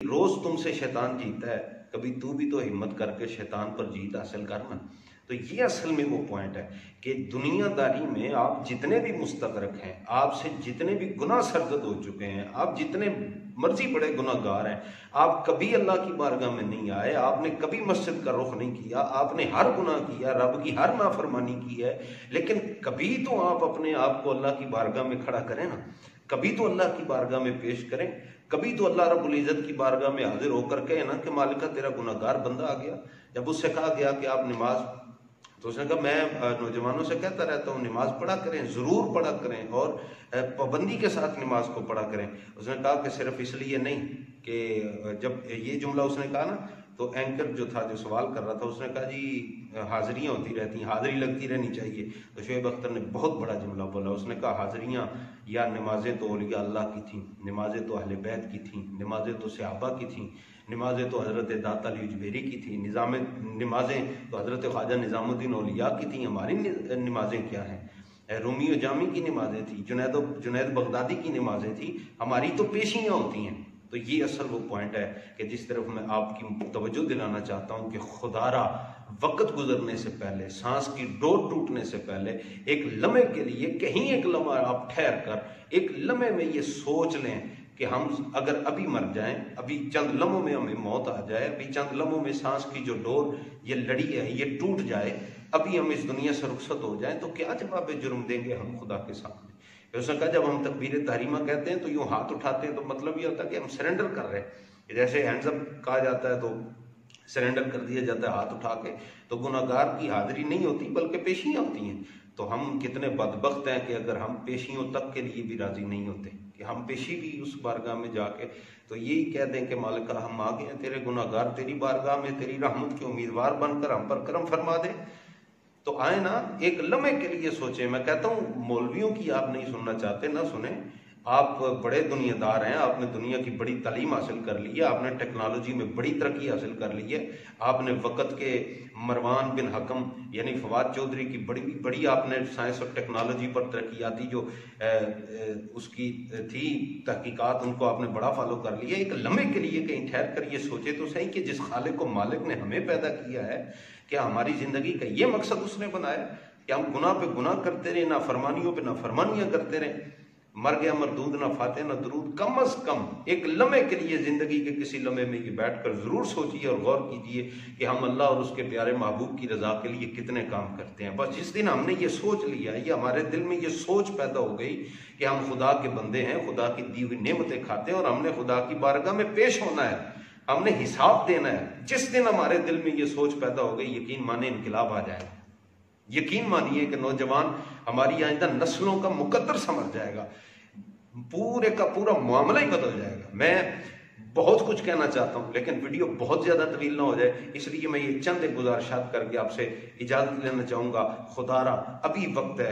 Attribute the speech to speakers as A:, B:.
A: روز تم سے شیطان جیتا ہے، کبھی تو بھی تو ہمت کر کے شیطان پر جیت حاصل کرنا۔ تو یہ اصل میں وہ پوائنٹ ہے کہ دنیا داری میں آپ جتنے بھی مستغرق ہیں، آپ سے جتنے بھی گناہ سرزد ہو چکے ہیں، آپ جتنے مرضی بڑے گناہ گار ہیں، آپ کبھی اللہ کی بارگاہ میں نہیں آئے، آپ نے کبھی مسجد کا رخ نہیں کیا، آپ نے ہر گناہ کیا، رب کی ہر نافرمانی کی ہے، لیکن کبھی تو آپ اپنے آپ کو اللہ کی بارگاہ میں کھڑا کریں نا، کبھی تو اللہ کی بارگاہ میں پیش کریں، کبھی تو اللہ رب العزت کی بارگاہ میں حاضر ہو کر کہے نا کہ مالکہ تیرا گناہ گار بندہ آ گیا۔ جب اس سے کہا گیا کہ آپ نماز، تو اس نے کہا میں نوجوانوں سے کہتا رہتا ہوں نماز پڑھا کریں، ضرور پڑھا کریں، اور پابندی کے ساتھ نماز کو پڑھا کریں۔ اس نے کہا کہ صرف اس لیے نہیں کہ جب یہ جملہ اس نے کہا نا تو اینکر جو تھا، جو سوال کر رہا تھا، اس نے کہا جی حاضریاں ہوتی رہتی ہیں، حاضری لگتی رہنی چاہیے۔ تو شعیب اختر نے بہت بڑا جملہ بولا، اس نے کہا حاضریاں یا نمازیں تو اولیاء اللہ کی تھیں، نمازیں تو اہل بیت کی تھیں، نمازیں تو صحابہ کی تھیں، نمازیں تو حضرت داتا علی اجمیری کی تھیں، نمازیں تو حضرت خواجہ نظام الدین اولیاء کی تھیں، ہماری نمازیں کیا ہیں؟ رومی و جامی کی نمازیں تھیں، جنید بغدادی کی نمازیں تھیں، ہماری تو پیشیاں ہوتی ہیں۔ تو یہ اصل وہ پوائنٹ ہے کہ جس طرف میں آپ کی توجہ دلانا چاہتا ہوں کہ خدا را وقت گزرنے سے پہلے، سانس کی ڈور ٹوٹنے سے پہلے، ایک لمحے کے لیے، کہیں ایک لمحہ آپ ٹھہر کر ایک لمحے میں یہ سوچ لیں کہ ہم اگر ابھی مر جائیں، ابھی چند لمحوں میں ہمیں موت آ جائے، ابھی چند لمحوں میں سانس کی جو ڈور یہ لڑی ہے یہ ٹوٹ جائے، ابھی ہم اس دنیا سے رخصت ہو جائیں، تو کیا جواب جرم دیں گے ہم خدا کے سامنے؟ اس نے کہا جب ہم تکبیر تحریمہ کہتے ہیں تو یوں ہاتھ اٹھاتے ہیں تو مطلب یہ ہوتا ہے کہ ہم سرنڈر کر رہے ہیں، جیسے ہینڈز اپ کہا جاتا ہے تو سرنڈر کر دیا جاتا ہے ہاتھ اٹھا کے، تو گناہ گار کی حاضری نہیں ہوتی بلکہ پیشیاں ہوتی ہیں۔ تو ہم کتنے بدبخت ہیں کہ اگر ہم پیشیوں تک کے لیے بھی راضی نہیں ہوتے کہ ہم پیشی بھی اس بارگاہ میں جا کے تو یہی کہہ دیں کہ مالکہ ہم آ گئے ہیں تیرے گناہ گار، تیری بارگاہ میں تیری رحمت کے امیدوار بن کر ہم پر کرم فرما دے۔ تو آئے نا ایک لمحے کے لیے سوچیں۔ میں کہتا ہوں مولویوں کی آپ نہیں سننا چاہتے نہ سنیں، آپ بڑے دنیا دار ہیں، آپ نے دنیا کی بڑی تعلیم حاصل کر لی ہے، آپ نے ٹیکنالوجی میں بڑی ترقی حاصل کر لی ہے، آپ نے وقت کے مروان بن حکم یعنی فواد چودھری کی بڑی آپ نے سائنس اور ٹیکنالوجی پر ترقیاتی جو اس کی تھی تحقیقات، ان کو آپ نے بڑا فالو کر لیا۔ ایک لمحے کے لیے کہیں ٹھہر کر یہ سوچے تو صحیح کہ جس خالق و مالک نے ہمیں پیدا کیا ہے، کیا ہماری زندگی کا یہ مقصد اس نے بنایا کہ ہم گناہ پہ گناہ کرتے رہیں، نافرمانیوں پہ نافرمانیاں کرتے رہیں، مر گیا مردود نہ فاتح نہ درود؟ کم از کم ایک لمحے کے لیے زندگی کے کسی لمحے میں یہ بیٹھ کر ضرور سوچیے اور غور کیجیے کہ ہم اللہ اور اس کے پیارے محبوب کی رضا کے لیے کتنے کام کرتے ہیں۔ بس جس دن ہم نے یہ سوچ لیا، یہ ہمارے دل میں یہ سوچ پیدا ہو گئی کہ ہم خدا کے بندے ہیں، خدا کی دی ہوئی نعمتیں کھاتے ہیں اور ہم نے خدا کی بارگاہ میں پیش ہونا ہے، ہم نے حساب دینا ہے، جس دن ہمارے دل میں یہ سوچ پیدا ہو گئی، یقین مانے انقلاب آ جائے گا۔ یقین مانیے کہ نوجوان ہماری آئندہ نسلوں کا مقدر سمجھ جائے گا، پورے کا پورا معاملہ ہی بدل جائے گا۔ میں بہت کچھ کہنا چاہتا ہوں لیکن ویڈیو بہت زیادہ طویل نہ ہو جائے، اس لیے میں یہ چند ایک گزارشات کر کے آپ سے اجازت لینا چاہوں گا۔ خدا را ابھی وقت ہے۔